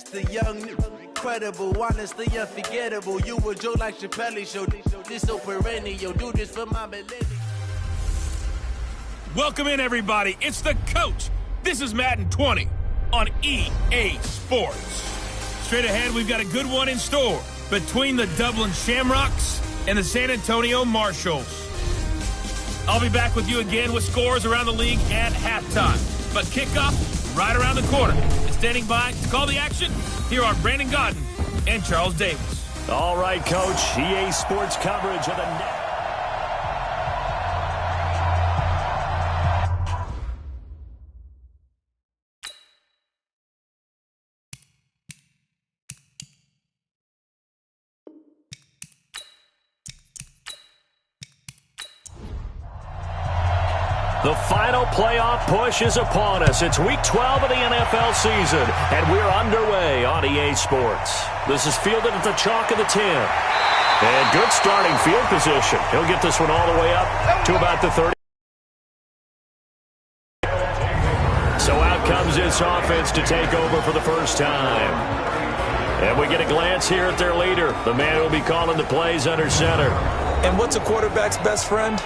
The young, incredible, honestly unforgettable. You a Joe like Chappelle show. This so perennial. Do this for my millennial. Welcome in, everybody. It's the coach. This is Madden 20 on EA Sports. Straight ahead, we've got a good one in store between the Dublin Shamrocks and the San Antonio Marshalls. I'll be back with you again with scores around the league at halftime. But kickoff right around the corner. And standing by to call the action, here are Brandon Godden and Charles Davis. All right, Coach. EA Sports coverage of the net. The final playoff push is upon us. It's Week 12 of the NFL season, and we're underway on EA Sports. This is fielded at the chalk of the 10. And good starting field position. He'll get this one all the way up to about the 30. So out comes this offense to take over for the first time. And we get a glance here at their leader, the man who will be calling the plays under center. And what's a quarterback's best friend?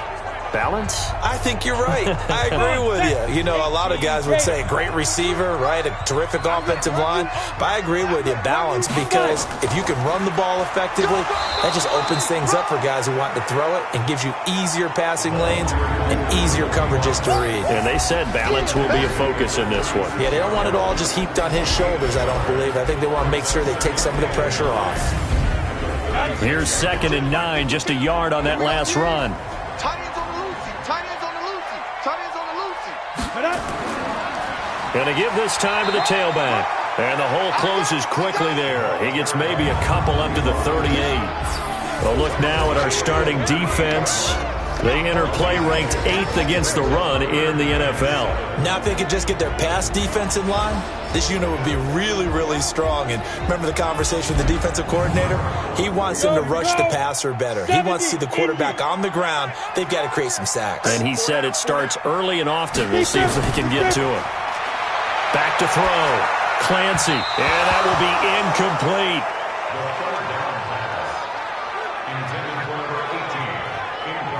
Balance? I think you're right. I agree with you. You know, a lot of guys would say great receiver, right? A terrific offensive line. But I agree with you, balance, because if you can run the ball effectively, that just opens things up for guys who want to throw it and gives you easier passing lanes and easier coverages to read. And they said balance will be a focus in this one. Yeah, they don't want it all just heaped on his shoulders, I don't believe. I think they want to make sure they take some of the pressure off. Here's 2nd and 9, just a yard on that last run. Going to give this time to the tailback. And the hole closes quickly there. He gets maybe a couple up to the 38. Well, look now at our starting defense. They enter play ranked 8th against the run in the NFL. Now if they could just get their pass defense in line, this unit would be really, really strong. And remember the conversation with the defensive coordinator? He wants them to rush the passer better. He wants to see the quarterback on the ground. They've got to create some sacks. And he said it starts early and often. We'll see if they can get to him. Back to throw. Clancy. And that will be incomplete.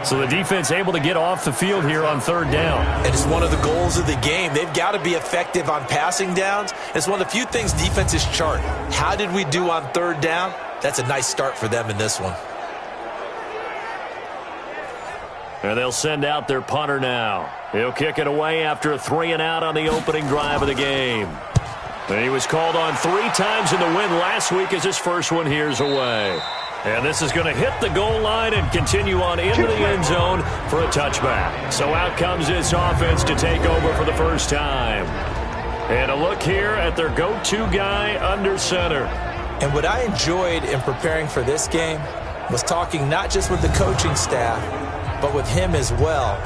So the defense able to get off the field here on 3rd down. And it's one of the goals of the game. They've got to be effective on passing downs. It's one of the few things defenses chart. How did we do on 3rd down? That's a nice start for them in this one. And they'll send out their punter now. He'll kick it away after a 3-and-out on the opening drive of the game. And he was called on 3 times in the win last week as his first one here's away. And this is going to hit the goal line and continue on into the end zone for a touchback. So out comes this offense to take over for the first time. And a look here at their go-to guy under center. And what I enjoyed in preparing for this game was talking not just with the coaching staff, but with him as well.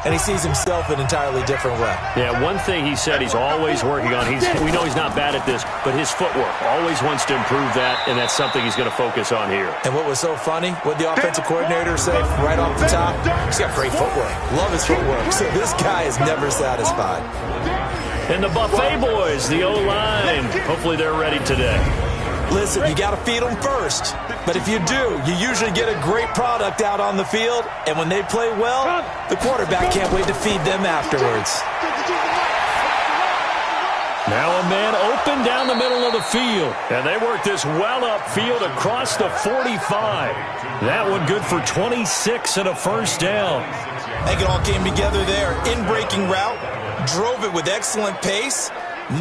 And he sees himself an entirely different way. Yeah, one thing he said he's always working on, we know he's not bad at this, but his footwork, always wants to improve that, and that's something he's going to focus on here. And what was so funny, what the offensive coordinator said right off the top, he's got great footwork. Love his footwork. So this guy is never satisfied. And the Buffet boys, the O-line, hopefully they're ready today. Listen, you got to feed them first. But if you do, you usually get a great product out on the field. And when they play well, the quarterback can't wait to feed them afterwards. Now a man open down the middle of the field. And they work this well upfield across the 45. That one good for 26 and a first down. I think it all came together there. In-breaking route, drove it with excellent pace.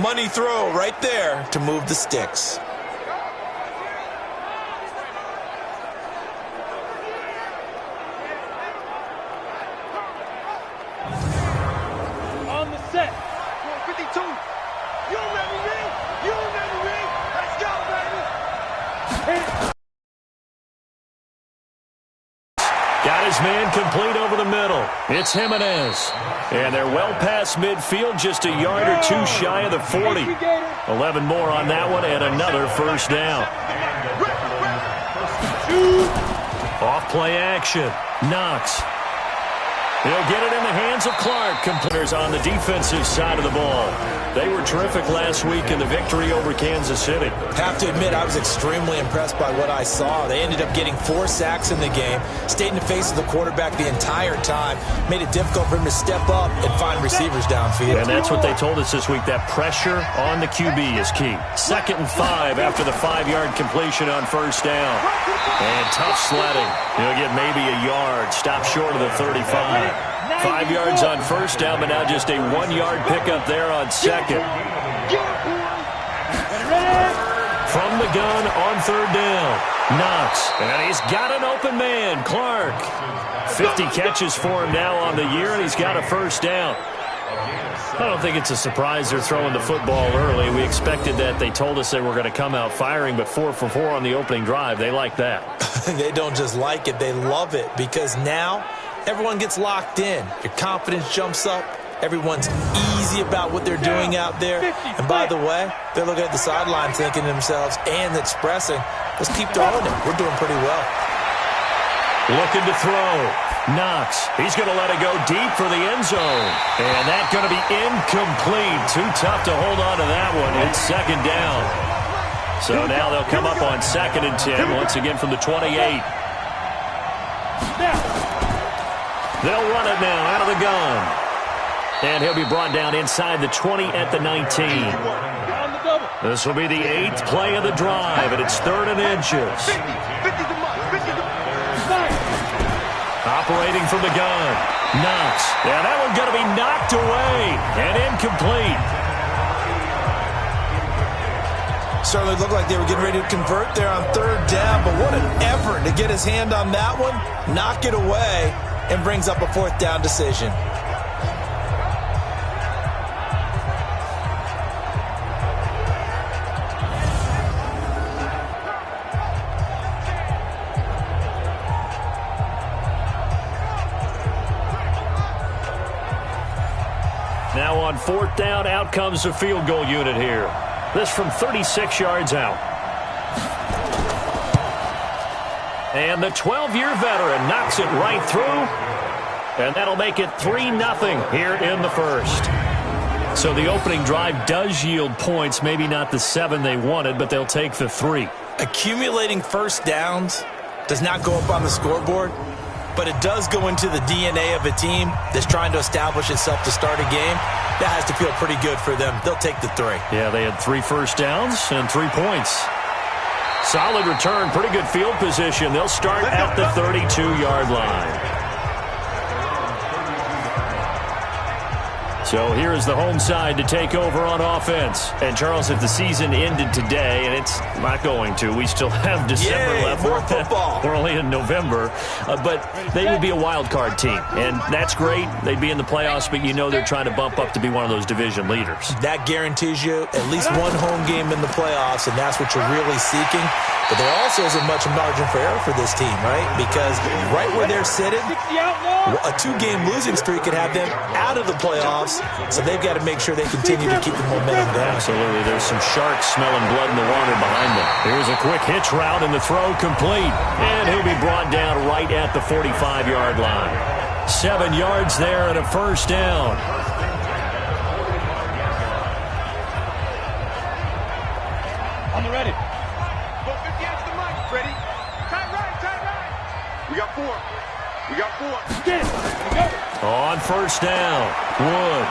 Money throw right there to move the sticks. Got his man complete over the middle. It's Jimenez. And they're well past midfield, just a yard or 2 shy of the 40. 11 more on that one and another first down. Off play action. Knox. He'll get it in the hands of Clark. Computers on the defensive side of the ball. They were terrific last week in the victory over Kansas City. Have to admit, I was extremely impressed by what I saw. They ended up getting 4 sacks in the game, stayed in the face of the quarterback the entire time, made it difficult for him to step up and find receivers downfield. And that's what they told us this week, that pressure on the QB is key. 2nd and 5 after the 5-yard completion on first down. And tough sledding. He'll get maybe a yard, stop short of the 35. 5 yards on first down, but now just a 1-yard pickup there on second. From the gun on third down. Knox, and he's got an open man, Clark. 50 catches for him now on the year, and he's got a first down. I don't think it's a surprise they're throwing the football early. We expected that. They told us they were going to come out firing, but 4 for 4 on the opening drive. They like that. They don't just like it, they love it, because now everyone gets locked in. Your confidence jumps up. Everyone's easy about what they're doing out there. And by the way, they're looking at the sideline thinking to themselves and expressing, let's keep throwing it. We're doing pretty well. Looking to throw. Knox. He's going to let it go deep for the end zone. And that's going to be incomplete. Too tough to hold on to that one. It's second down. So now they'll come up on 2nd and 10 once again from the 28. They'll run it now out of the gun. And he'll be brought down inside the 20 at the 19. This will be the 8th play of the drive, and it's 3rd and inches. Operating from the gun. Knox. Yeah, that one's going to be knocked away and incomplete. Certainly looked like they were getting ready to convert there on 3rd down, but what an effort to get his hand on that one, knock it away, and brings up a 4th down decision. Now on 4th down, out comes the field goal unit here. This from 36 yards out. And the 12-year veteran knocks it right through. And that'll make it 3-0 here in the first. So the opening drive does yield points. Maybe not the 7 they wanted, but they'll take the 3. Accumulating first downs does not go up on the scoreboard, but it does go into the DNA of a team that's trying to establish itself to start a game. That has to feel pretty good for them. They'll take the 3. Yeah, they had 3 first downs and 3 points. Solid return, pretty good field position. They'll start at the 32-yard line. So here is the home side to take over on offense. And, Charles, if the season ended today, and it's not going to, we still have December left. More football. We're only in November. But they would be a wild card team. And that's great. They'd be in the playoffs, but you know they're trying to bump up to be one of those division leaders. That guarantees you at least one home game in the playoffs, and that's what you're really seeking. But there also isn't much margin for error for this team, right? Because right where they're sitting, a 2-game losing streak could have them out of the playoffs. So they've got to make sure they continue to keep the momentum going. Absolutely. There's some sharks smelling blood in the water behind them. Here's a quick hitch route, and the throw complete. And he'll be brought down right at the 45-yard line. 7 yards there and a first down. On the ready. Ready. Tight right. We got 4. Get it. Go. On first down, Wood.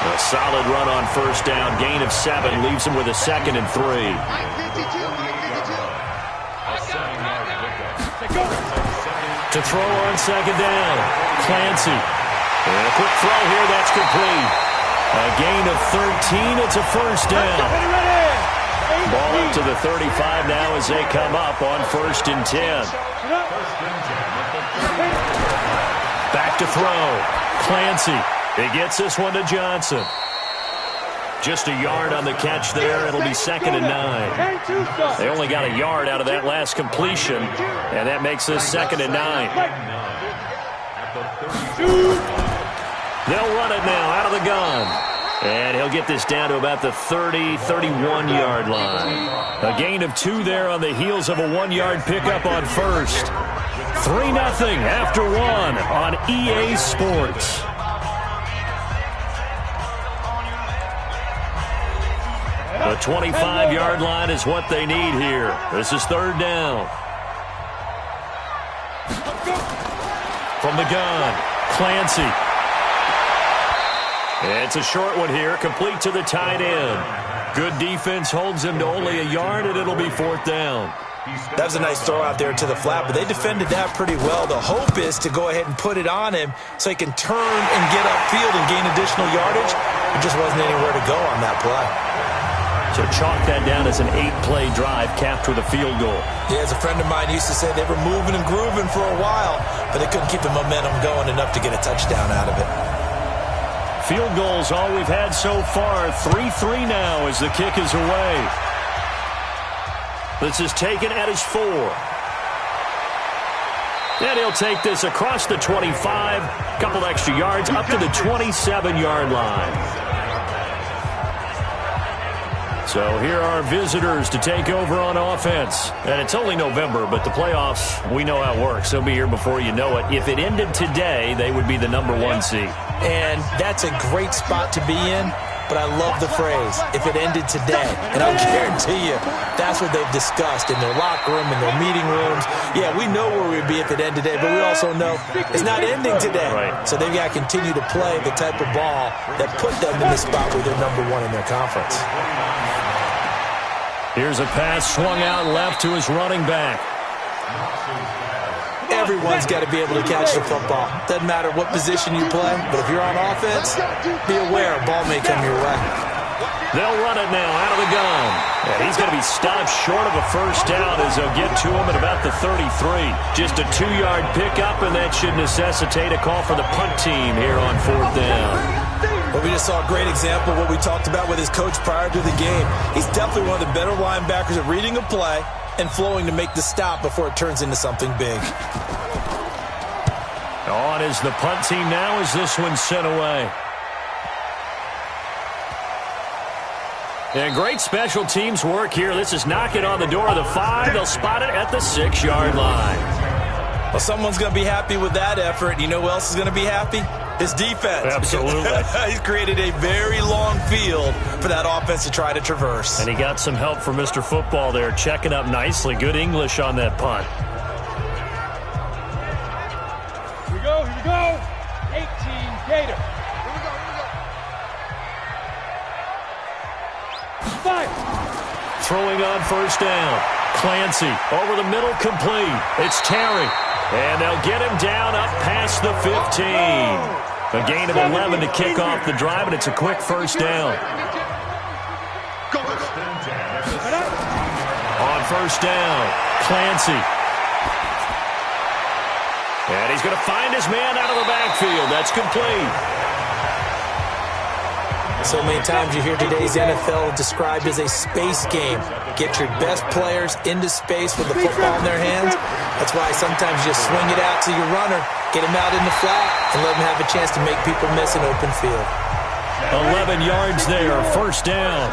A solid run on first down. Gain of 7 leaves him with a 2nd and 3. To throw on 2nd down, Clancy. And a quick throw here, that's complete. A gain of 13, it's a first down. Ball up to the 35 now as they come up on 1st and 10. Back to throw. Clancy. He gets this one to Johnson. Just a yard on the catch there. It'll be 2nd and 9. They only got a yard out of that last completion, and that makes this 2nd and 9. They'll run it now out of the gun. And he'll get this down to about the 30, 31-yard line. A gain of 2 there on the heels of a 1-yard pickup on first. 3-0 after 1 on EA Sports. The 25-yard line is what they need here. This is 3rd down. From the gun, Clancy. It's a short one here, complete to the tight end. Good defense holds him to only a yard, and it'll be 4th down. That was a nice throw out there to the flat, but they defended that pretty well. The hope is to go ahead and put it on him so he can turn and get upfield and gain additional yardage. There just wasn't anywhere to go on that play. So chalk that down as an 8-play drive capped with a field goal. Yeah, as a friend of mine used to say, they were moving and grooving for a while, but they couldn't keep the momentum going enough to get a touchdown out of it. Field goals all we've had so far. 3-3 now as the kick is away. This is taken at his 4. And he'll take this across the 25. Couple extra yards up to the 27-yard line. So here are visitors to take over on offense. And it's only November, but the playoffs, we know how it works. They'll be here before you know it. If it ended today, they would be the number 1 seed. And that's a great spot to be in, but I love the phrase, if it ended today. And I'll guarantee you, that's what they've discussed in their locker room, in their meeting rooms. Yeah, we know where we'd be if it ended today, but we also know it's not ending today. Right. So they've got to continue to play the type of ball that put them in the spot where they're number 1 in their conference. Here's a pass swung out left to his running back. Everyone's got to be able to catch the football. Doesn't matter what position you play, but if you're on offense, be aware a ball may come your way. They'll run it now out of the gun. And he's going to be stopped short of a first down as they'll get to him at about the 33. Just a 2-yard pickup, and that should necessitate a call for the punt team here on 4th down. Well, we just saw a great example of what we talked about with his coach prior to the game. He's definitely one of the better linebackers at reading a play and flowing to make the stop before it turns into something big. On is the punt team now as this one's sent away. And great special teams work here. This is knocking on the door of the 5. They'll spot it at the 6-yard line. Well, someone's going to be happy with that effort. You know who else is going to be happy? His defense. Absolutely. He's created a very long field for that offense to try to traverse. And he got some help from Mr. Football there, checking up nicely. Good English on that punt. Here we go. 18 Gator. Fire. Throwing on first down. Clancy over the middle, complete. It's Terry. And they'll get him down up past the 15. A gain of 11 to kick off the drive, and it's a quick first down. On first down, Clancy. And he's going to find his man out of the backfield. That's complete. So many times you hear today's NFL described as a space game. Get your best players into space with the football in their hands. That's why sometimes you just swing it out to your runner, get him out in the flat, and let him have a chance to make people miss an open field. 11 yards there, first down.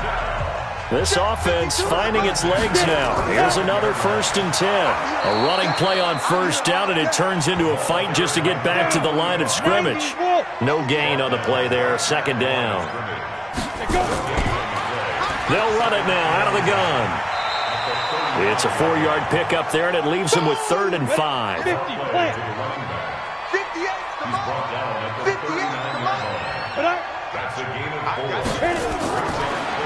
This offense finding its legs now. Here's another 1st and 10. A running play on first down, and it turns into a fight just to get back to the line of scrimmage. No gain on the play there, 2nd down. They'll run it now out of the gun. It's a 4-yard pickup there, and it leaves them with 3rd and 5. 58 to That's a gain of 4.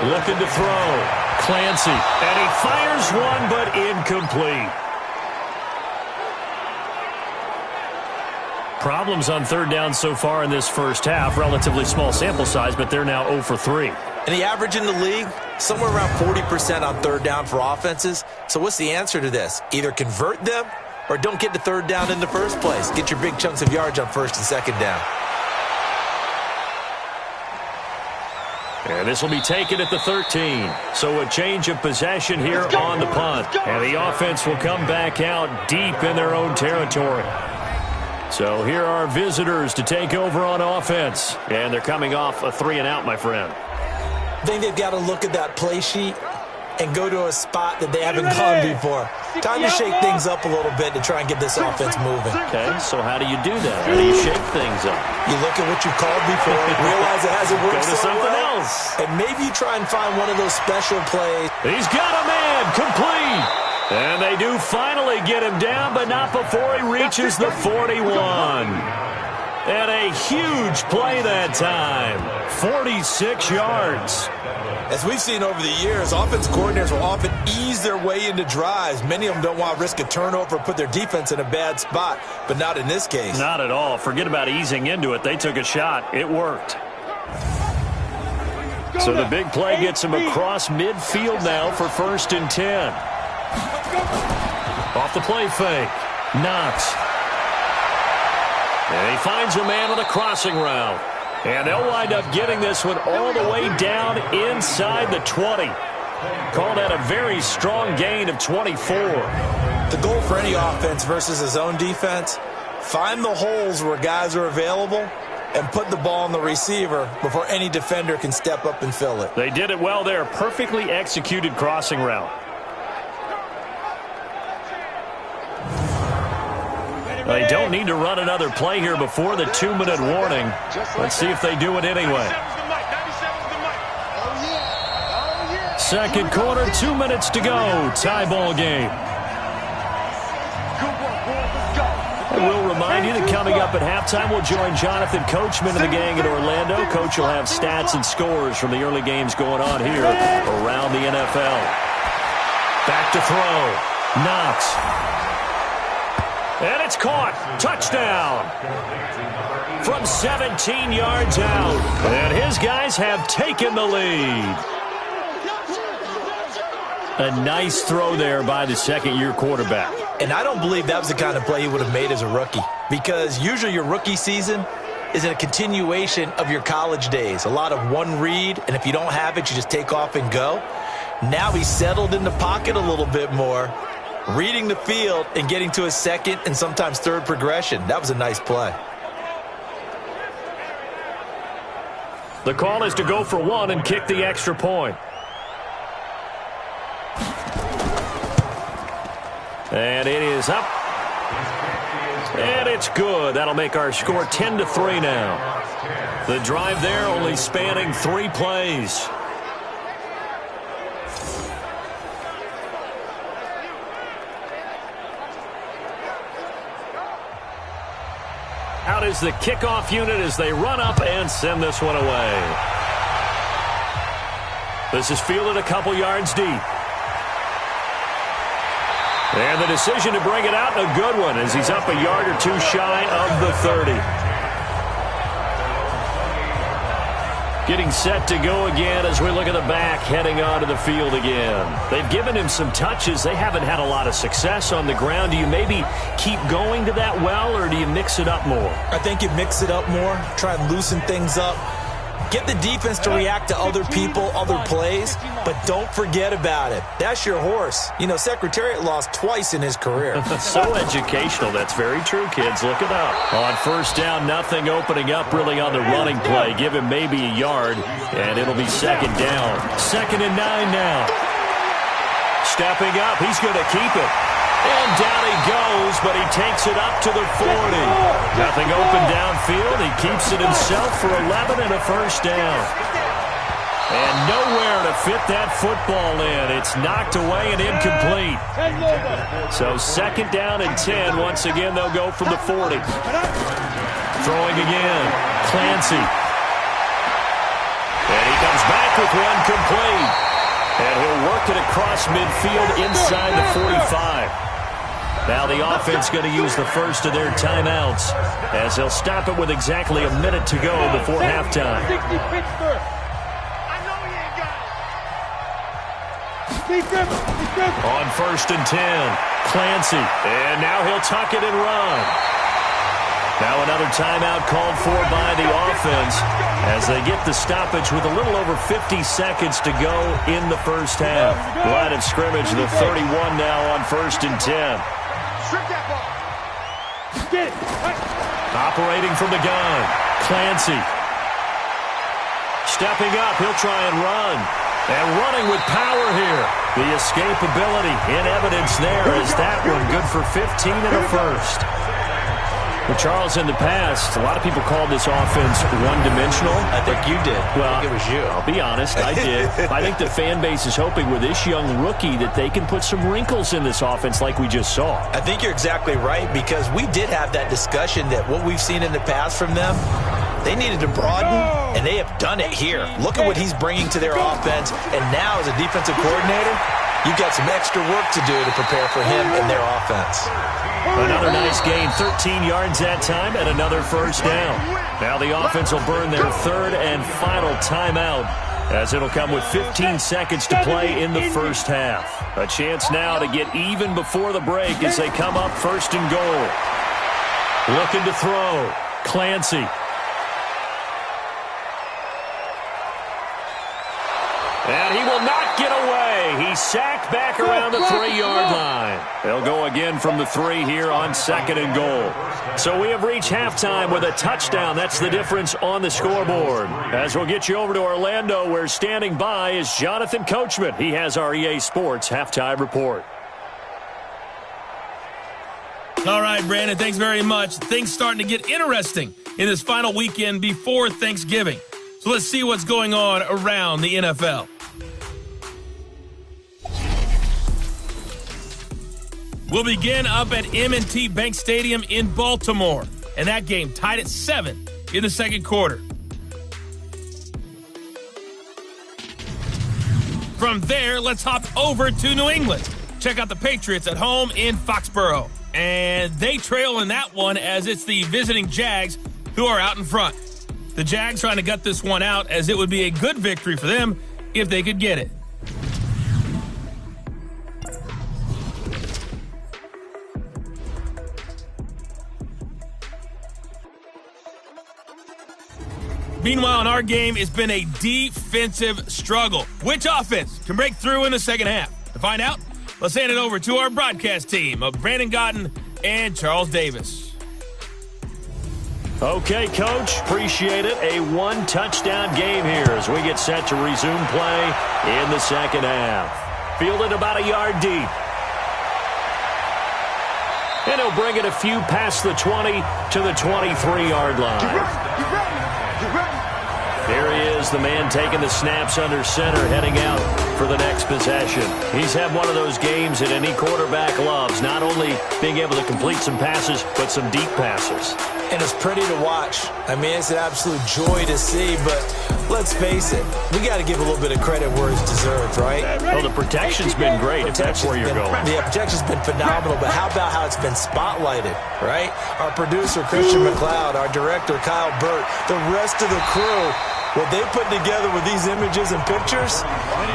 Looking to throw. Clancy. And he fires one, but incomplete. Problems on 3rd down so far in this first half. Relatively small sample size, but they're now 0 for 3. And the average in the league, somewhere around 40% on 3rd down for offenses. So what's the answer to this? Either convert them or don't get to 3rd down in the first place. Get your big chunks of yards on 1st and 2nd down. And this will be taken at the 13. So a change of possession here on the punt. And the offense will come back out deep in their own territory. So here are visitors to take over on offense. And they're coming off a 3-and-out, my friend. I think they've got to look at that play sheet and go to a spot that they haven't gone before. Time to shake things up a little bit to try and get this offense moving. Okay, so how do you do that? How do you shake things up? You look at what you've called before, realize it hasn't worked Go to so something well, else. and maybe you try and find one of those special plays. He's got a man, complete. And they do finally get him down, but not before he reaches the 41. And a huge play that time. 46 yards. As we've seen over the years, offense coordinators will often ease their way into drives. Many of them don't want to risk a turnover or put their defense in a bad spot, but not in this case. Not at all. Forget about easing into it. They took a shot. It worked. So the big play gets him across midfield now for 1st and 10. Off the play fake. Knox. And he finds a man on a crossing route. And they'll wind up getting this one all the way down inside the 20. Called at a very strong gain of 24. The goal for any offense versus his own defense, find the holes where guys are available and put the ball on the receiver before any defender can step up and fill it. They did it well there. Perfectly executed crossing route. They don't need to run another play here before the 2-minute warning. Let's see if they do it anyway. Second quarter, 2 minutes to go. Tie ball game. I will remind you that coming up at halftime, we'll join Jonathan Coachman and the gang in Orlando. Coach will have stats and scores from the early games going on here around the NFL. Back to throw. Knox. And it's caught. Touchdown. From 17 yards out. And his guys have taken the lead. A nice throw there by the second-year quarterback. And I don't believe that was the kind of play he would have made as a rookie, because usually your rookie season is a continuation of your college days. A lot of one read, and if you don't have it, you just take off and go. Now he's settled in the pocket a little bit more, reading the field and getting to a second and sometimes third progression. That was a nice play. The call is to go for one and kick the extra point. And it is up. And it's good. That'll make our score 10-3 now. The drive there only spanning 3 plays. Out is the kickoff unit as they run up and send this one away. This is fielded a couple yards deep. And the decision to bring it out, a good one, as he's up a yard or two shy of the 30. Getting set to go again as we look at the back, heading onto the field again. They've given him some touches. They haven't had a lot of success on the ground. Do you maybe keep going to that well, or do you mix it up more? I think you mix it up more, try and loosen things up. Get the defense to react to other people, other plays, but don't forget about it. That's your horse. You know, Secretariat lost twice in his career. So educational. That's very true, kids. Look it up. On first down, nothing opening up really on the running play. Give him maybe a yard, and it'll be second down. 2nd and 9 now. Stepping up, he's going to keep it. And down he goes, but he takes it up to the 40. Nothing open downfield. He keeps it himself for 11 and a first down. And nowhere to fit that football in. It's knocked away and incomplete. So 2nd down and 10. Once again, they'll go from the 40. Throwing again. Clancy. And he comes back with one complete. And he'll work it across midfield inside the 45. Now the offense going to use the first of their timeouts as they'll stop it with exactly a minute to go before halftime. On 1st and 10, Clancy. And now he'll tuck it and run. Now another timeout called for by the offense as they get the stoppage with a little over 50 seconds to go in the first half. Line of scrimmage, the 31 now on 1st and 10. Get it. Operating from the gun, Clancy. Stepping up, he'll try and run. And running with power here. The escapability in evidence there as that one good for 15 and a first. Well, Charles, in the past, a lot of people called this offense one-dimensional. I think you did. Well, I think it was you. I'll be honest, I did. I think the fan base is hoping with this young rookie that they can put some wrinkles in this offense like we just saw. I think you're exactly right, because we did have that discussion that what we've seen in the past from them, they needed to broaden, and they have done it here. Look at what he's bringing to their offense, and now as a defensive coordinator, you've got some extra work to do to prepare for him and their offense. Another nice gain, 13 yards that time, and another first down. Now the offense will burn their third and final timeout, as it'll come with 15 seconds to play in the first half. A chance now to get even before the break as they come up first and goal. Looking to throw, Clancy. And he will not get away. He's sacked back around the 3-yard line. They'll go again from the 3 here on second and goal. So we have reached halftime with a touchdown. That's the difference on the scoreboard. As we'll get you over to Orlando, where standing by is Jonathan Coachman. He has our EA Sports halftime report. All right, Brandon, thanks very much. Things starting to get interesting in this final weekend before Thanksgiving. So let's see what's going on around the NFL. We'll begin up at M&T Bank Stadium in Baltimore, and that game tied at 7 in the second quarter. From there, let's hop over to New England. Check out the Patriots at home in Foxborough, and they trail in that one as it's the visiting Jags who are out in front. The Jags trying to gut this one out, as it would be a good victory for them if they could get it. Meanwhile, in our game, it's been a defensive struggle. Which offense can break through in the second half? To find out, let's hand it over to our broadcast team of Brandon Gotten and Charles Davis. Okay, Coach, appreciate it. A one-touchdown game here as we get set to resume play in the second half. Fielded about a yard deep. And he'll bring it a few past the 20 to the 23-yard line. Here he is, the man taking the snaps under center, heading out for the next possession. He's had one of those games that any quarterback loves, not only being able to complete some passes, but some deep passes. And it's pretty to watch. I mean, it's an absolute joy to see, but let's face it, we got to give a little bit of credit where it's deserved, right? Well, the protection's been great, if that's where you're going. The protection's been phenomenal, but how about how it's been spotlighted, right? Our producer, Christian McLeod, our director, Kyle Burt, the rest of the crew, what they put together with these images and pictures,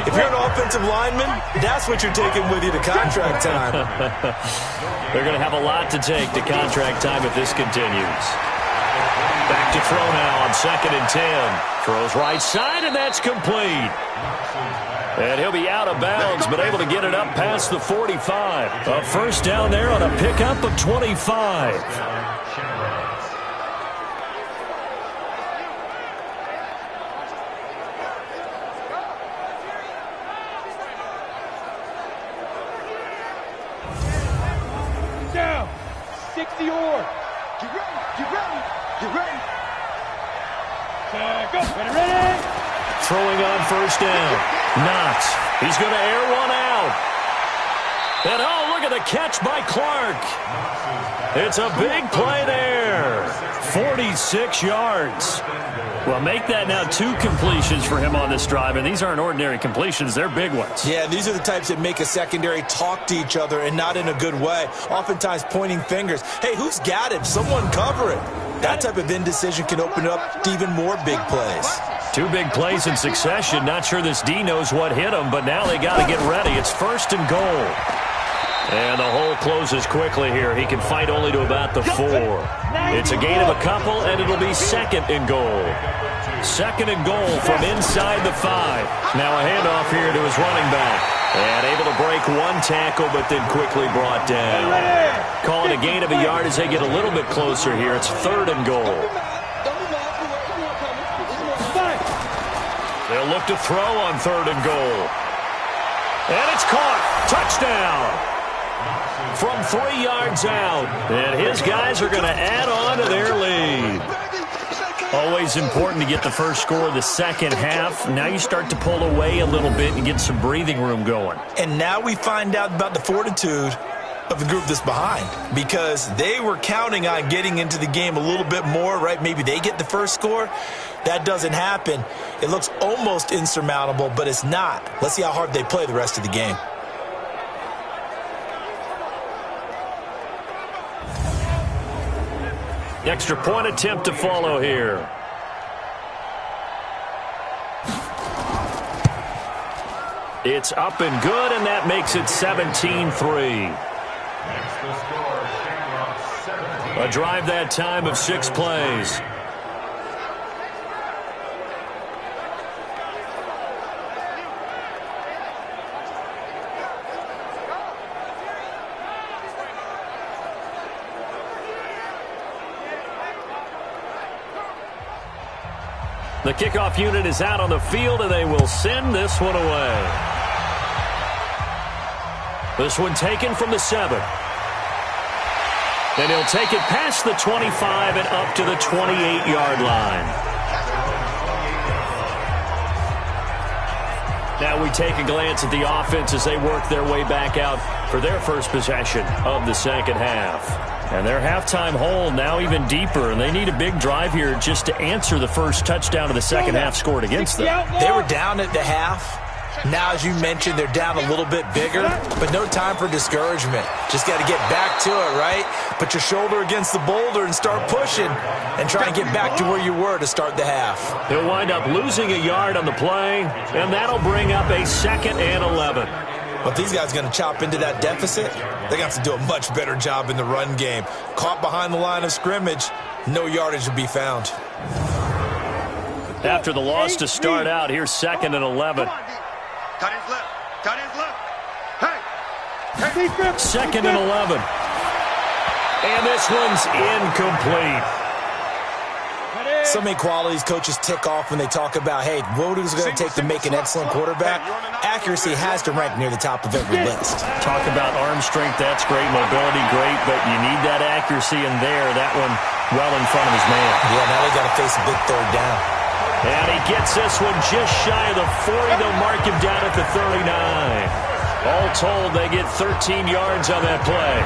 if you're an offensive lineman, that's what you're taking with you to contract time. They're going to have a lot to take to contract time if this continues. Back to throw now on 2nd and 10. Throws right side, and that's complete. And he'll be out of bounds, but able to get it up past the 45. A first down there on a pickup of 25. Down. 60 or. Get ready. Get ready. Get ready. Go. Ready. Throwing on first down. Knox. He's going to air one out. And oh, look at the catch by Clark. It's a big play there. 46 yards. Well, make that now 2 completions for him on this drive, and these aren't ordinary completions. They're big ones. Yeah, these are the types that make a secondary talk to each other, and not in a good way. Oftentimes pointing fingers. Hey, who's got it? Someone cover it. That type of indecision can open up to even more big plays. 2 big plays in succession. Not sure this D knows what hit him, but now they got to get ready. It's 1st and goal. And the hole closes quickly here. He can fight only to about the 4. It's a gain of a couple, and it'll be 2nd and goal. 2nd and goal from inside the 5. Now a handoff here to his running back. And able to break one tackle, but then quickly brought down. Calling a gain of a yard as they get a little bit closer here. It's 3rd and goal. They'll look to throw on 3rd and goal. And it's caught. Touchdown. From 3 yards out. And his guys are going to add on to their lead. Always important to get the first score of the second half. Now you start to pull away a little bit and get some breathing room going. And now we find out about the fortitude of the group that's behind, because they were counting on getting into the game a little bit more, right? Maybe they get the first score. That doesn't happen. It looks almost insurmountable, but it's not. Let's see how hard they play the rest of the game. Extra point attempt to follow here. It's up and good, and that makes it 17-3. A drive that time of 6 plays. The kickoff unit is out on the field, and they will send this one away. This one taken from the 7. And he'll take it past the 25 and up to the 28-yard line. Now we take a glance at the offense as they work their way back out for their first possession of the second half. And their halftime hole now even deeper, and they need a big drive here just to answer the first touchdown of the second half scored against them. They were down at the half. Now, as you mentioned, they're down a little bit bigger, but no time for discouragement. Just got to get back to it, right? Put your shoulder against the boulder and start pushing and try and get back to where you were to start the half. They'll wind up losing a yard on the play, and that'll bring up a 2nd and 11. But these guys are going to chop into that deficit. They're going to have to do a much better job in the run game. Caught behind the line of scrimmage, no yardage to be found. After the loss to start out, here's 2nd and 11. Cut his left. Cut his left. Hey. 2nd and 11. And this one's incomplete. So many qualities coaches tick off when they talk about, hey, what is it going to take to make an excellent quarterback? Accuracy has to rank near the top of every list. Talk about arm strength, that's great. Mobility, great, but you need that accuracy in there. That one well in front of his man. Yeah, now they got to face a big 3rd down. And he gets this one just shy of the 40. They'll mark him down at the 39. All told, they get 13 yards on that play.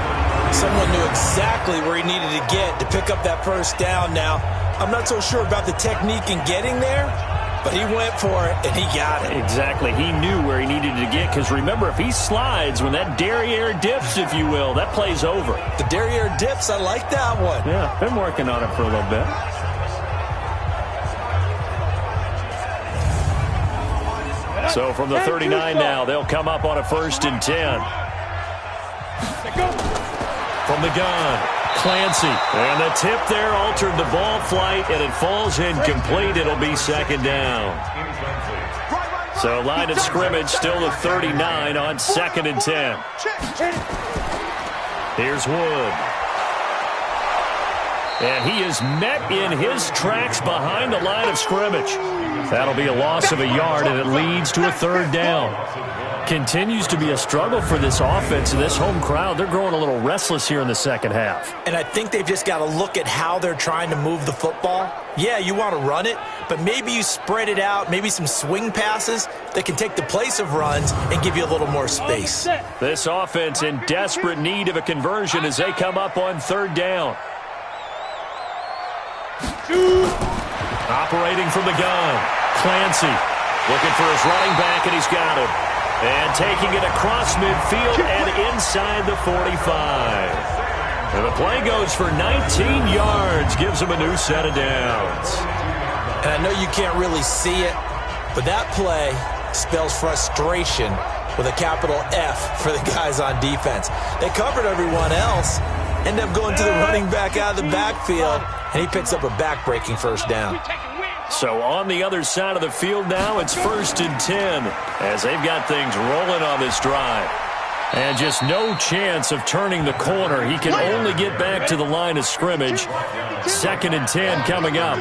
Someone knew exactly where he needed to get to pick up that first down now. I'm not so sure about the technique in getting there, but he went for it, and he got it. Exactly. He knew where he needed to get, because remember, if he slides, when that derriere dips, if you will, that play's over. The derriere dips, I like that one. Yeah, been working on it for a little bit. So from the 39 now, they'll come up on a 1st and 10. From the gun, Clancy. And the tip there altered the ball flight, and it falls incomplete. It'll be 2nd down. So line of scrimmage, still the 39 on 2nd and 10. Here's Wood. And he is met in his tracks behind the line of scrimmage. That'll be a loss of a yard, and it leads to a 3rd down. Continues to be a struggle for this offense and this home crowd. They're growing a little restless here in the second half. And I think they've just got to look at how they're trying to move the football. Yeah, you want to run it, but maybe you spread it out, maybe some swing passes that can take the place of runs and give you a little more space. This offense in desperate need of a conversion as they come up on 3rd down. Operating from the gun, Clancy looking for his running back, and he's got him. And taking it across midfield and inside the 45. And the play goes for 19 yards, gives him a new set of downs. And I know you can't really see it, but that play spells frustration with a capital F for the guys on defense. They covered everyone else, end up going to the running back out of the backfield, and he picks up a back-breaking 1st down. So on the other side of the field now, it's 1st and 10 as they've got things rolling on this drive. And just no chance of turning the corner. He can only get back to the line of scrimmage. 2nd and 10 coming up.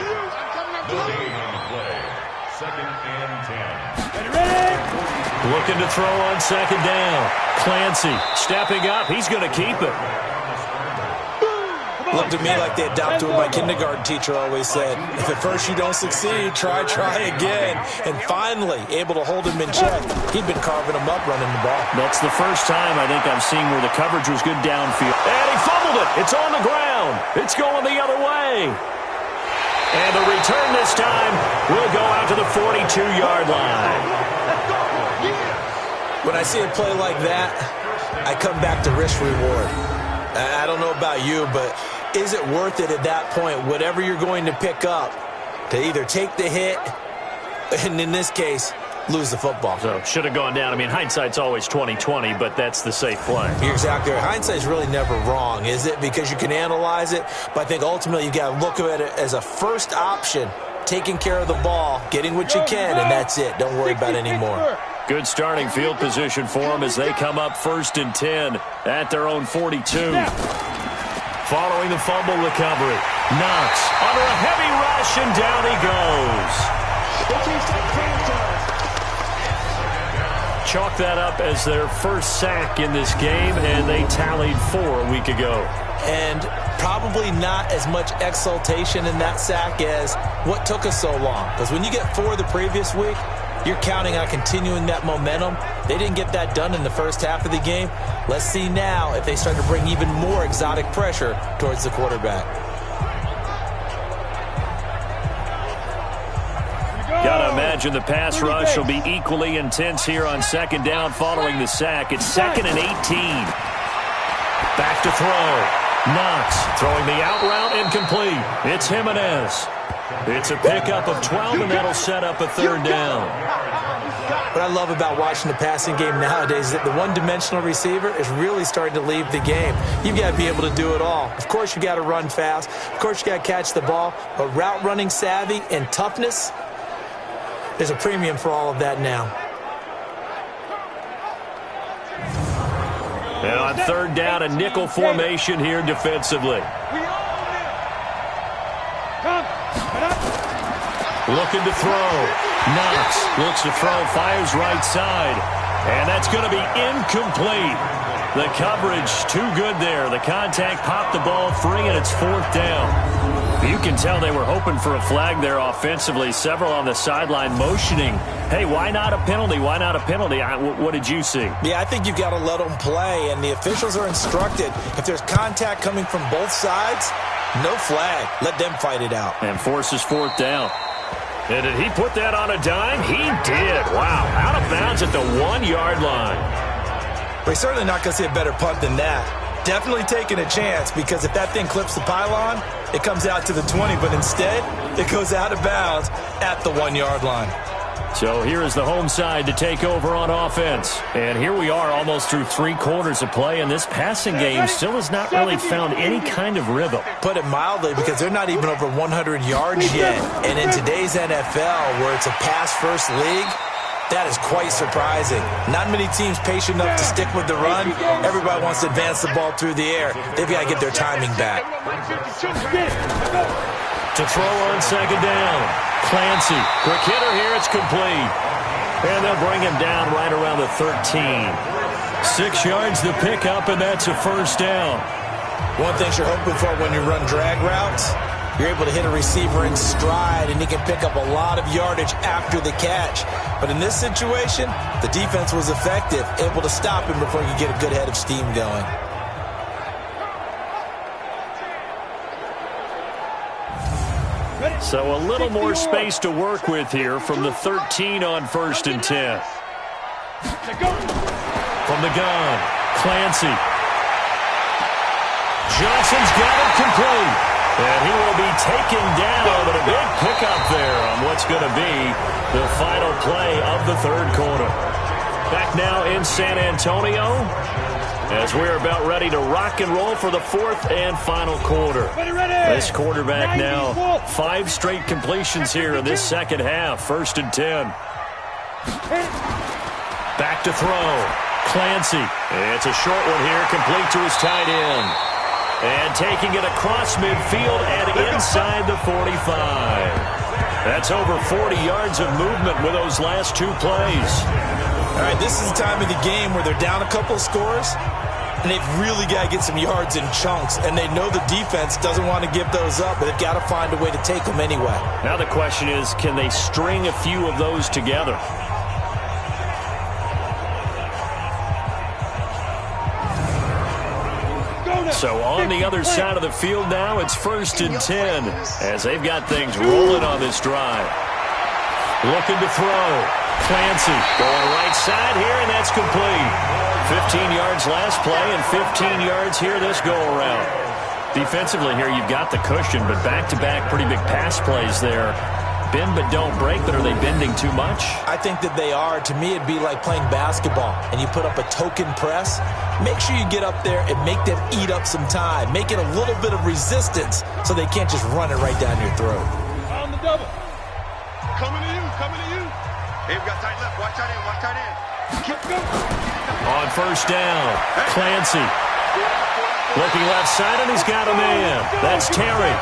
Looking to throw on 2nd down. Clancy stepping up. He's going to keep it. Looked at me like they adopted what my kindergarten teacher always said. If at first you don't succeed, try again. And finally, able to hold him in check. He'd been carving him up running the ball. That's the first time I think I've seen where the coverage was good downfield. And he fumbled it. It's on the ground. It's going the other way. And the return this time will go out to the 42-yard line. When I see a play like that, I come back to risk-reward. I don't know about you, but is it worth it at that point, whatever you're going to pick up, to either take the hit and, in this case, lose the football? So, should have gone down. I mean, hindsight's always 20/20, but that's the safe play. You're exactly right. Hindsight's really never wrong, is it? Because you can analyze it, but I think ultimately you've got to look at it as a first option, taking care of the ball, getting what you can, and that's it. Don't worry about it anymore. Good starting field position for them as they come up 1st and 10 at their own 42. Following the fumble recovery, Knox under a heavy rush, and down he goes. Chalk that up as their first sack in this game, and they tallied 4 a week ago. And probably not as much exultation in that sack as what took us so long. Because when you get 4 the previous week, you're counting on continuing that momentum. They didn't get that done in the first half of the game. Let's see now if they start to bring even more exotic pressure towards the quarterback. Gotta imagine the pass rush will be equally intense here on 2nd down following the sack. It's 2nd and 18. Back to throw. Knox throwing the out route incomplete. It's Jimenez. It's a pickup of 12, and that'll set up a 3rd down. What I love about watching the passing game nowadays is that the one-dimensional receiver is really starting to leave the game. You've got to be able to do it all. Of course, you got to run fast. Of course, you got to catch the ball. But route running savvy and toughness, there's a premium for all of that now. And on 3rd down, a nickel formation here defensively. Looking to throw. Knox looks to throw, fires right side. And that's going to be incomplete. The coverage too good there. The contact popped the ball free, and it's 4th down. You can tell they were hoping for a flag there offensively. Several on the sideline motioning. Hey, why not a penalty? Why not a penalty? What did you see? Yeah, I think you've got to let them play, and the officials are instructed. If there's contact coming from both sides, no flag. Let them fight it out. And forces 4th down. And did he put that on a dime? He did. Wow. Out of bounds at the 1-yard line. We're certainly not going to see a better punt than that. Definitely taking a chance, because if that thing clips the pylon, it comes out to the 20, but instead it goes out of bounds at the 1-yard line. So here is the home side to take over on offense. And here we are almost through 3 quarters of play, and this passing game still has not really found any kind of rhythm. Put it mildly, because they're not even over 100 yards yet. And in today's NFL, where it's a pass-first league, that is quite surprising. Not many teams patient enough to stick with the run. Everybody wants to advance the ball through the air. They've got to get their timing back. To throw on 2nd down. Clancy. Quick hitter here. It's complete. And they'll bring him down right around the 13. 6 yards the pickup, and that's a 1st down. One thing you're hoping for when you run drag routes, you're able to hit a receiver in stride, and he can pick up a lot of yardage after the catch. But in this situation, the defense was effective, able to stop him before you get a good head of steam going. So a little more space to work with here from the 13 on 1st and 10. From the gun, Clancy. Johnson's got it complete. And he will be taken down, but a big pickup there on what's going to be the final play of the 3rd quarter. Back now in San Antonio. as we're about ready to rock and roll for the fourth and final quarter. This quarterback now 5 straight completions here in this second half. 1st and 10. Back to throw. Clancy. It's a short one here, complete to his tight end. And taking it across midfield and inside the 45. That's over 40 yards of movement with those last 2 plays. All right, this is the time of the game where they're down a couple of scores, and they've really got to get some yards in chunks, and they know the defense doesn't want to give those up, but they've got to find a way to take them anyway. Now the question is, can they string a few of those together? So on the other side of the field now, it's 1st and 10 as they've got things rolling on this drive. Looking to throw. Clancy going right side here, and that's complete. 15 yards last play and 15 yards here this go-around. Defensively here, you've got the cushion, but back-to-back pretty big pass plays there. Bend but don't break, but are they bending too much? I think that they are. To me, it'd be like playing basketball, and you put up a token press. Make sure you get up there and make them eat up some time. Make it a little bit of resistance so they can't just run it right down your throat. On the double. Coming to you, coming to you. Hey, we got tight left. Watch tight end, watch tight end. Keep going. On 1st down, Clancy. Looking left side, and he's got a man. That's Terry.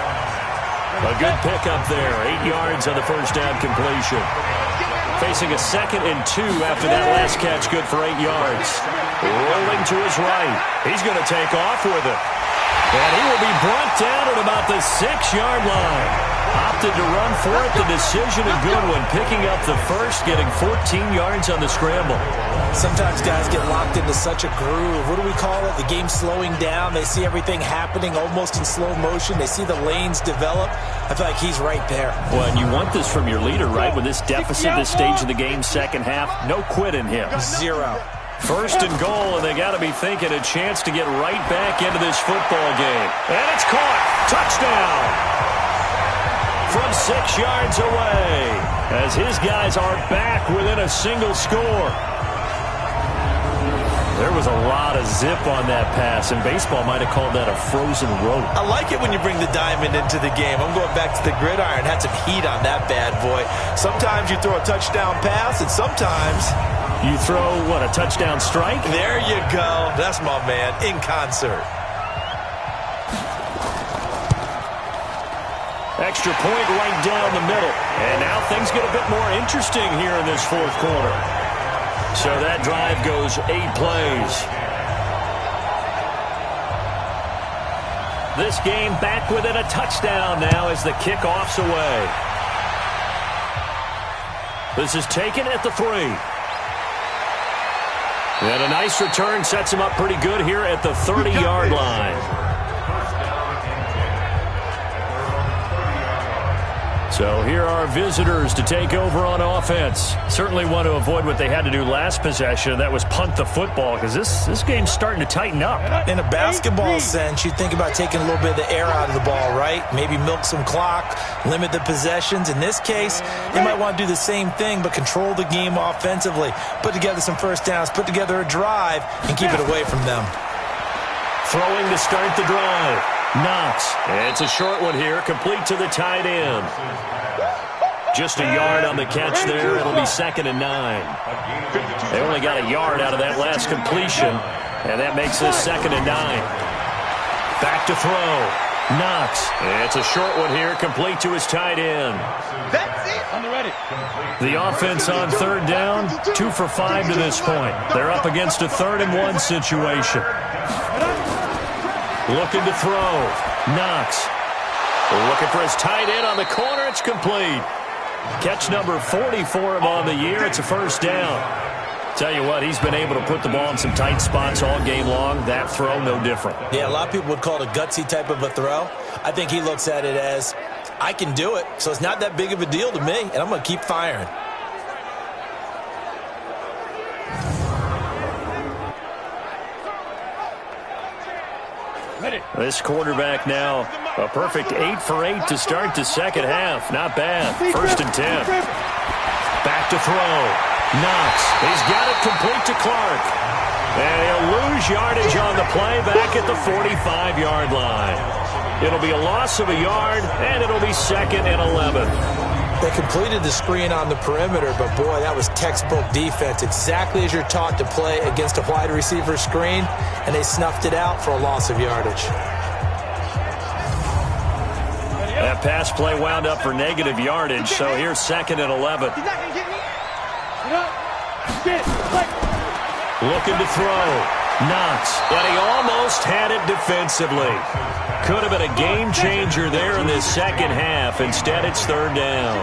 A good pickup there. 8 yards on the 1st down completion. Facing a 2nd and 2 after that last catch, good for 8 yards. Rolling to his right. He's going to take off with it. And he will be brought down at about the 6-yard line. Opted to run for it. The decision a good one. Picking up the first, getting 14 yards on the scramble. Sometimes guys get locked into such a groove. What do we call it? The game slowing down. They see everything happening almost in slow motion. They see the lanes develop. I feel like he's right there. Well, and you want this from your leader, right? With this deficit, this stage of the game, second half, no quit in him. 0. 1st and goal, and they got to be thinking a chance to get right back into this football game. And it's caught. Touchdown. From 6 yards away, as his guys are back within a single score. There was a lot of zip on that pass, and baseball might have called that a frozen rope. I like it when you bring the diamond into the game. I'm going back to the gridiron. Had some heat on that bad boy. Sometimes you throw a touchdown pass, and sometimes you throw, what, a touchdown strike? There you go. That's my man, in concert. Extra point right down the middle. And now things get a bit more interesting here in this 4th quarter. So that drive goes 8 plays. This game back within a touchdown now as the kickoff's away. This is taken at the 3. And a nice return sets him up pretty good here at the 30-yard line. So here are visitors to take over on offense. Certainly want to avoid what they had to do last possession. That was punt the football, because this game's starting to tighten up. In a basketball sense, you think about taking a little bit of the air out of the ball, right? Maybe milk some clock, limit the possessions. In this case, they might want to do the same thing, but control the game offensively. Put together some 1st downs, put together a drive, and keep it away from them. Throwing to start the drive. Knox. It's a short one here, complete to the tight end. Just a yard on the catch there. It'll be 2nd and 9. They only got a yard out of that last completion, and that makes this 2nd and 9. Back to throw. Knox. It's a short one here, complete to his tight end. That's it. On the ready. The offense on 3rd down, 2 for 5 to this point. They're up against a 3rd and 1 situation. Looking to throw. Knox. Looking for his tight end on the corner. It's complete. Catch number 40 for him on the year. It's a 1st down. Tell you what, he's been able to put the ball in some tight spots all game long. That throw, no different. Yeah, a lot of people would call it a gutsy type of a throw. I think he looks at it as, I can do it, so it's not that big of a deal to me, and I'm going to keep firing. This quarterback now, a perfect 8 for 8 to start the second half. Not bad. 1st and 10. Back to throw. Knox. He's got it complete to Clark. And he'll lose yardage on the play back at the 45-yard line. It'll be a loss of a yard, and it'll be 2nd and 11. They completed the screen on the perimeter, but, boy, that was textbook defense, exactly as you're taught to play against a wide receiver screen, and they snuffed it out for a loss of yardage. That pass play wound up for negative yardage, so here's 2nd and 11. Looking to throw. Knox, and he almost had it defensively. Could have been a game changer there in this second half. Instead, it's 3rd down.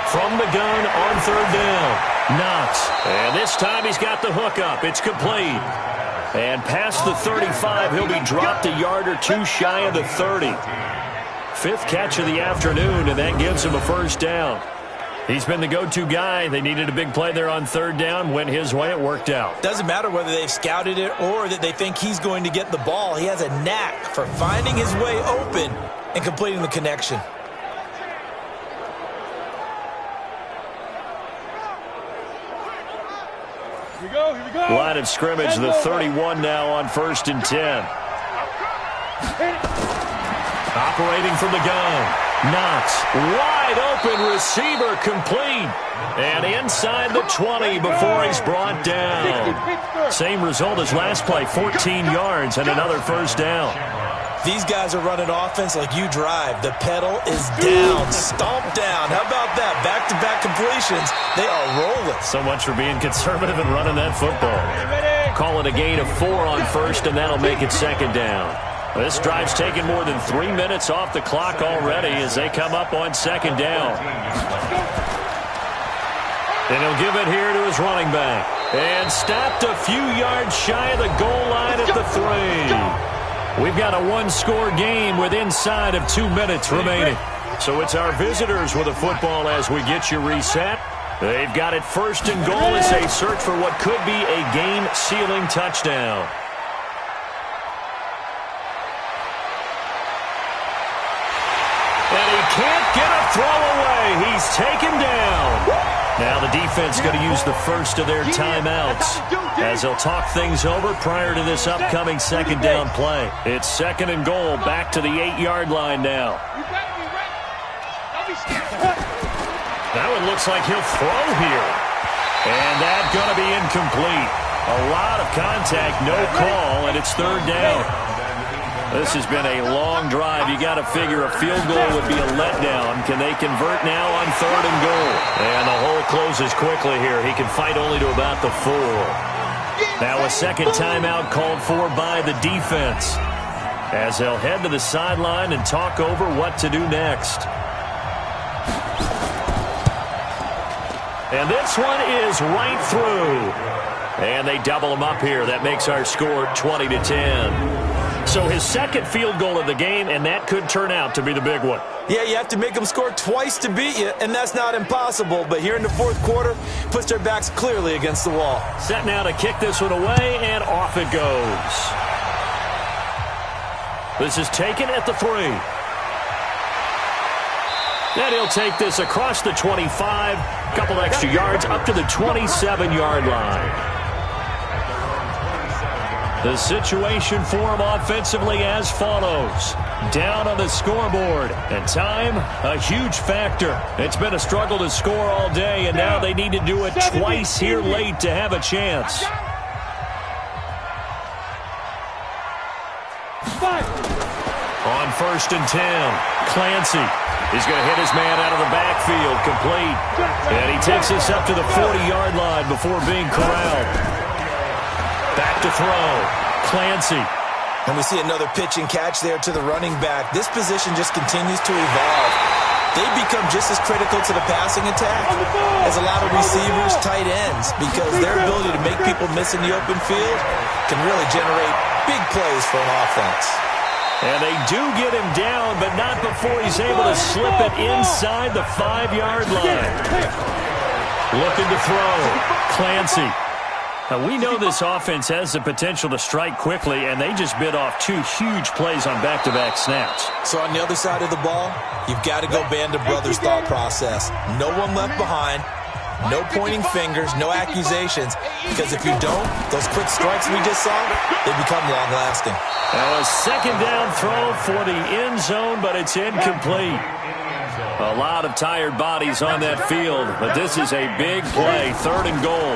From the gun on 3rd down. Knox, and this time he's got the hook up. It's complete. And past the 35, he'll be dropped a yard or two shy of the 30. 5th catch of the afternoon, and that gives him a 1st down. He's been the go-to guy. They needed a big play there on 3rd down. Went his way. It worked out. Doesn't matter whether they've scouted it or that they think he's going to get the ball. He has a knack for finding his way open and completing the connection. Here we go, here we go. Line of scrimmage, the 31 now on 1st and 10. Operating from the gun. Knox, wide open receiver, complete. And inside the 20 before he's brought down. Same result as last play, 14 yards and another 1st down. These guys are running offense like you drive. The pedal is down, stomp down. How about that? Back-to-back completions. They are rolling. So much for being conservative and running that football. Call it a gain of 4 on 1st, and that'll make it 2nd down. This drive's taken more than 3 minutes off the clock already as they come up on 2nd down. And he'll give it here to his running back. And stopped a few yards shy of the goal line at the 3. We've got a 1-score game with inside of 2 minutes remaining. So it's our visitors with the football as we get you reset. They've got it 1st and goal as they search for what could be a game-sealing touchdown. And he can't get a throw away. He's taken down. Now the defense going to use the first of their timeouts as they'll talk things over prior to this upcoming 2nd down play. It's 2nd and goal, back to the 8-yard line now. Now it looks like he'll throw here. And that's going to be incomplete. A lot of contact, no call, and it's 3rd down. This has been a long drive. You got to figure a field goal would be a letdown. Can they convert now on 3rd and goal? And the hole closes quickly here. He can fight only to about the 4. Now a 2nd timeout called for by the defense as they'll head to the sideline and talk over what to do next. And this one is right through. And they double him up here. That makes our score 20-10. So his 2nd field goal of the game, and that could turn out to be the big one. Yeah, you have to make them score twice to beat you, and that's not impossible. But here in the 4th quarter, puts their backs clearly against the wall. Set now to kick this one away, and off it goes. This is taken at the 3. Then he'll take this across the 25, couple extra yards up to the 27-yard line. The situation for him offensively as follows. Down on the scoreboard. And time, a huge factor. It's been a struggle to score all day, and now they need to do it twice here late to have a chance. On 1st and 10, Clancy. He's going to hit his man out of the backfield, complete. And he takes this up to the 40-yard line before being corralled. Back to throw. Clancy. And we see another pitch and catch there to the running back. This position just continues to evolve. They become just as critical to the passing attack as a lot of receivers, tight ends, because their ability to make people miss in the open field can really generate big plays for an offense. And they do get him down, but not before he's able to slip it inside the 5-yard line. Looking to throw. Clancy. Now, we know this offense has the potential to strike quickly, and they just bit off 2 huge plays on back-to-back snaps. So on the other side of the ball, you've got to go Band of Brothers thought process. No one left behind. No pointing fingers, no accusations, because if you don't, those quick strikes we just saw, they become long-lasting. Now a second down throw for the end zone, but it's incomplete. A lot of tired bodies on that field, but this is a big play, 3rd and goal.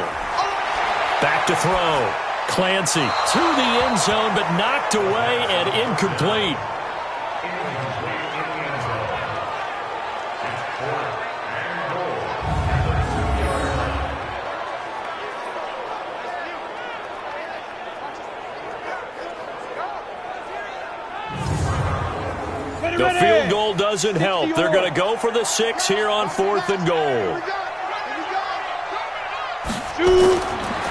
Back to throw. Clancy to the end zone, but knocked away and incomplete. The field goal doesn't help. They're going to go for the 6 here on 4th and goal.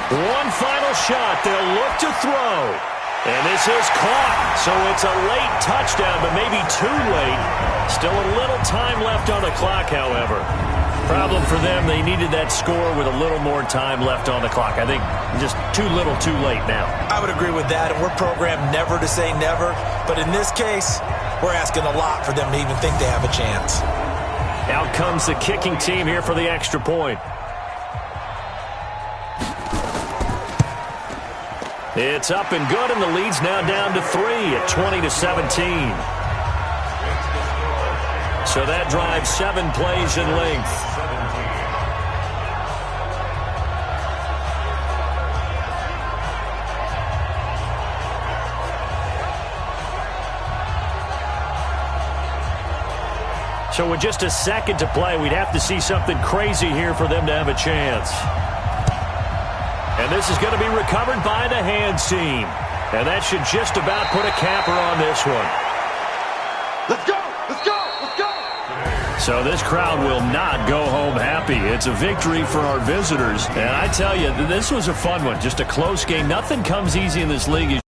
One final shot. They'll look to throw. And this is caught. So it's a late touchdown, but maybe too late. Still a little time left on the clock, however. Problem for them, they needed that score with a little more time left on the clock. I think just too little too late now. I would agree with that, and we're programmed never to say never. But in this case, we're asking a lot for them to even think they have a chance. Out comes the kicking team here for the extra point. It's up and good, and the lead's now down to 3 at 20-17. So that drives 7 plays in length. So with just a second to play, we'd have to see something crazy here for them to have a chance. And this is going to be recovered by the hands team. And that should just about put a capper on this one. Let's go! Let's go! Let's go! So this crowd will not go home happy. It's a victory for our visitors. And I tell you, this was a fun one. Just a close game. Nothing comes easy in this league.